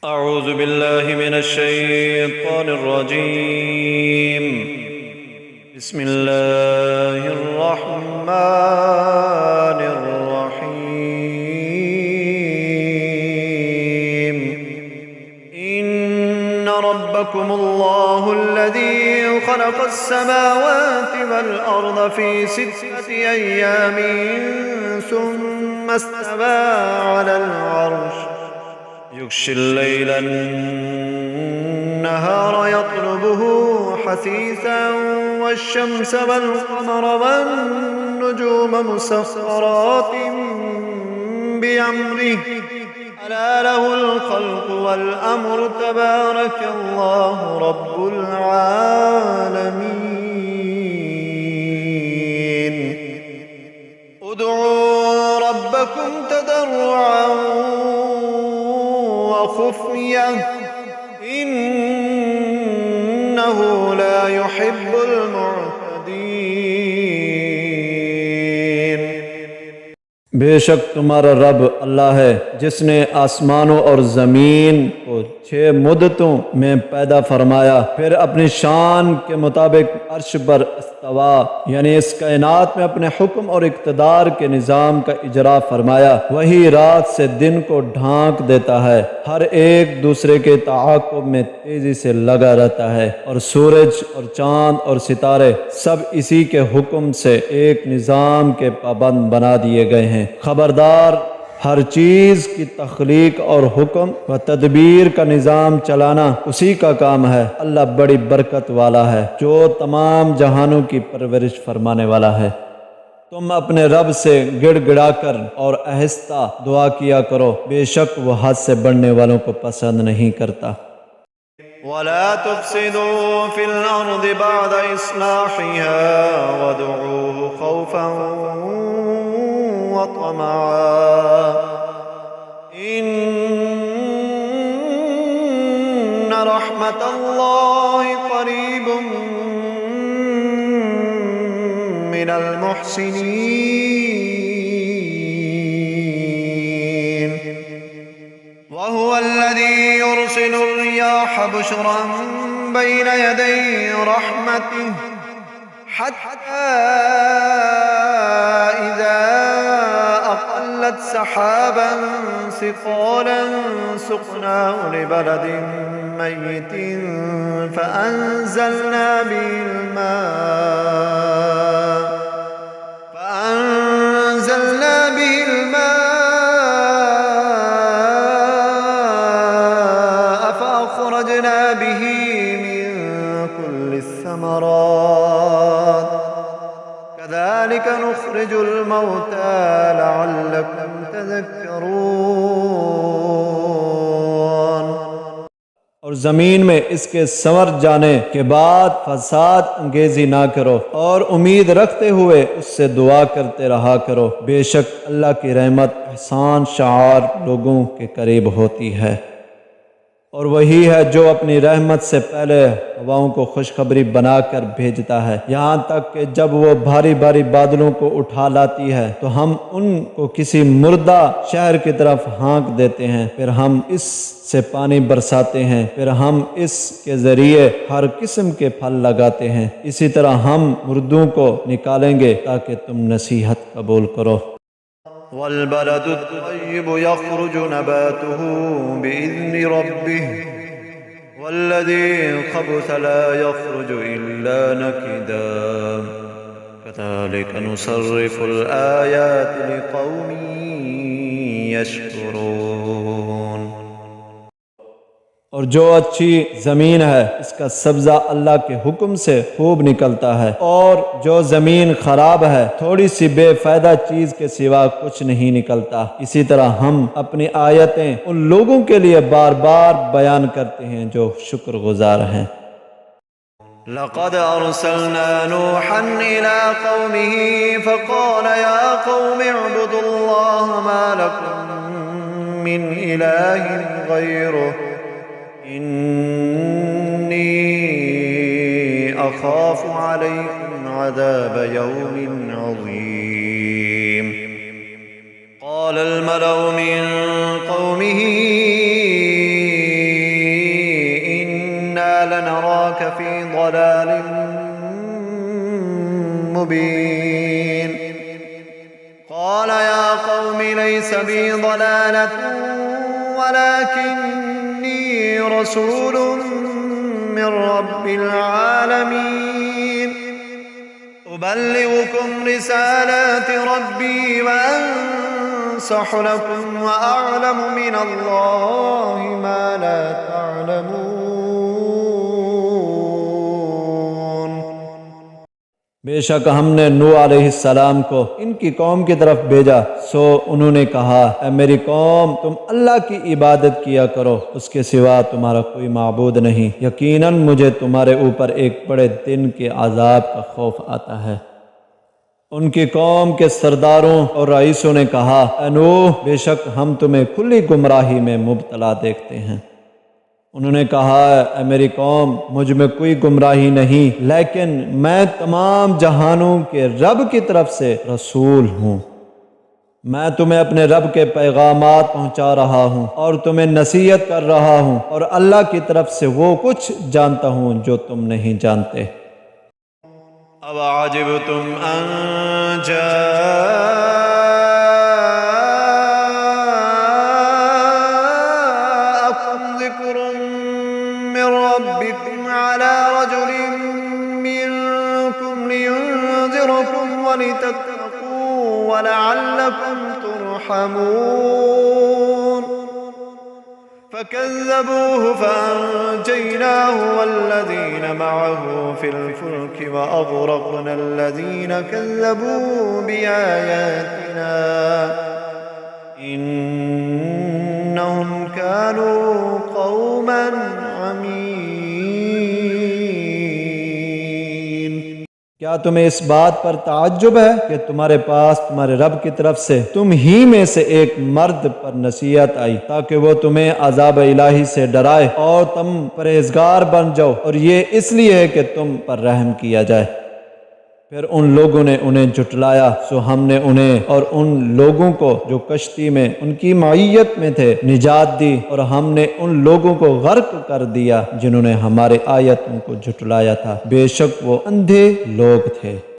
أعوذ बिल्लाहि मिनश्शैतानिर्रजीम। बिस्मिल्लाहिर्रहमानिर्रहीम। इन्न रब्बकुमुल्लाहुल्लज़ी खलक़स्समावाति वल-अर्ज़ फ़ी सित्तति अय्यामिन सुम्मा इस्तवा अलल अर्श युग़शिल लैला अन्नहार यत्लुबुहु हसीसन वश्शम्स वल-क़मर वन-नुजूम मुसख़ख़रातिन बिअम्रिहि अला लहुल ख़ल्क़ु वल-अम्रु तबारकल्लाहु रब्बुल आलमीन। उदዑ रब्बकुम तदर्रुअन खुफ़िया इन्नहु ला युहिब्बुल मुअ्तदीन। बेशक तुम्हारा रब अल्लाह है जिसने आसमानों और ज़मीन को 6 मुद्दतों में पैदा फरमाया, फिर अपनी शान के मुताबिक अर्श पर इस्तवा यानी इस कायनात में अपने हुक्म और इक़्तिदार के निज़ाम का इजरा फरमाया। वही रात से दिन को ढांक देता है, हर एक दूसरे के ताक़ुब में तेजी से लगा रहता है, और सूरज और चांद और सितारे सब इसी के हुक्म से एक निज़ाम के पाबंद बना दिए गए हैं। खबरदार, हर चीज़ की तख्लीक और हुक्म व तदबीर का निज़ाम चलाना उसी का काम है। अल्लाह बड़ी बरकत वाला है जो तमाम जहानों की परवरिश फरमाने वाला है। तुम अपने रब से गिड़गिड़ाकर और आहिस्ता दुआ किया करो, बेशक वो हद से बढ़ने वालों को पसंद नहीं करता। वला तुफ़सिदू फ़िल अर्ज़ि बअद इस्लाहिहा वदऊहु खौफ़न व तमअन इन्न रहमतल्लाहि क़रीबुम मिनल मुहसिनीन। वहुवल्लज़ी युरसिलुर रियाह बुशरन बैन यदै रहमतिहि हत्ता इज़ा अक़ल्लत सहाबन सिक़ालन सुक़नाहु लिबलदिन मय्यितिन फ़अंज़लना बिहिल माअ फ़अख़रजना बिही मिन कुल्लि समरात कज़ालिक नुख़रिजुल मौता लअल्लकुम तज़क्करून। और ज़मीन में इसके संवर जाने के बाद फसाद अंगेजी ना करो और उम्मीद रखते हुए उससे दुआ करते रहा करो। बेशक अल्लाह की रहमत एहसान शार लोगों के करीब होती है, और वही है जो अपनी रहमत से पहले हवाओं को खुशखबरी बनाकर भेजता है, यहाँ तक कि जब वो भारी भारी बादलों को उठा लाती है तो हम उनको किसी मुर्दा शहर की तरफ हाँक देते हैं, फिर हम इससे पानी बरसाते हैं, फिर हम इसके ज़रिए हर किस्म के फल लगाते हैं। इसी तरह हम मुर्दों को निकालेंगे ताकि तुम नसीहत कबूल करो। वल्बलदु त्तय्यिबु यख़रुजु नबातुहु बिइज़्नि रब्बिहि वल्लज़ी ख़बुसा ला यख़रुजु इल्ला नकिदा कज़ालिक नुसर्रिफ़ुल आयाति लिक़ौमिन यशकुरून। और जो अच्छी ज़मीन है इसका सब्ज़ा अल्लाह के हुक्म से खूब निकलता है, और जो ज़मीन ख़राब है थोड़ी सी बेफ़ायदा चीज़ के सिवा कुछ नहीं निकलता। इसी तरह हम अपनी आयतें उन लोगों के लिए बार बार बयान करते हैं जो शुक्रगुज़ार हैं। लक़द अरसलना नूहन इला क़ौमिही फ़क़ाल या क़ौमि अअ्बुदुल्लाह मा लकुम मिन इलाहिन ग़ैरुहु इन्नी अख़ाफ़ु अलैकुम अज़ाब यौमिन अज़ीम। क़ाल अल-मलअु मिन क़ौमिही ضلال مبين قال يا قوم ليس بي ضلالة ولكني رسول من رب العالمين أبلغكم رسالات ربي وأنصح لكم وأعلم من الله ما لا تعلمون। बेशक हमने नूह अलैहिस्सलाम को इनकी कौम की तरफ भेजा, सो उन्होंने कहा, ऐ मेरी कौम, तुम अल्लाह की इबादत किया करो, उसके सिवा तुम्हारा कोई माबूद नहीं। यकीनन मुझे तुम्हारे ऊपर एक बड़े दिन के अजाब का खौफ आता है। उनकी कौम के सरदारों और रईसों ने कहा, ऐ नूह, बेशक हम तुम्हें खुली गुमराही में मुब्तला देखते हैं। उन्होंने कहा, ऐ मेरी कौम, मुझ में कोई गुमराही नहीं, लेकिन मैं तमाम जहानों के रब की तरफ से रसूल हूँ। मैं तुम्हें अपने रब के पैगामात पहुँचा रहा हूँ और तुम्हें नसीहत कर रहा हूँ, और अल्लाह की तरफ से वो कुछ जानता हूँ जो तुम नहीं जानते। अब अजिबतुम अन जाअकुम ज़िक्रुम मिन रब्बिकुम अला रजुलिन मिनकुम लियुनज़िरकुम वलितत्तक़ू वलअल्लकुम तुरहमून। फकज़्ज़बूहु फअंजयनाहु वल्लज़ीन मअहु फ़िल फ़ुल्क वअग़रक़ना अल्लज़ीन कज़्ज़बू बिआयातिना इन्नहुम कानू क़ौमन अमीन। क्या तुम्हें इस बात पर ताज्जुब है कि तुम्हारे पास तुम्हारे रब की तरफ से तुम ही में से एक मर्द पर नसीहत आई, ताकि वो तुम्हें अज़ाब इलाही से डराए और तुम परहेजगार बन जाओ, और ये इसलिए है कि तुम पर रहम किया जाए। फिर उन लोगों ने उन्हें झुटलाया, सो हमने उन्हें और उन लोगों को जो कश्ती में उनकी मईयत में थे निजात दी, और हमने उन लोगों को गर्क कर दिया जिन्होंने हमारे आयतों को झुटलाया था। बेशक वो अंधे लोग थे।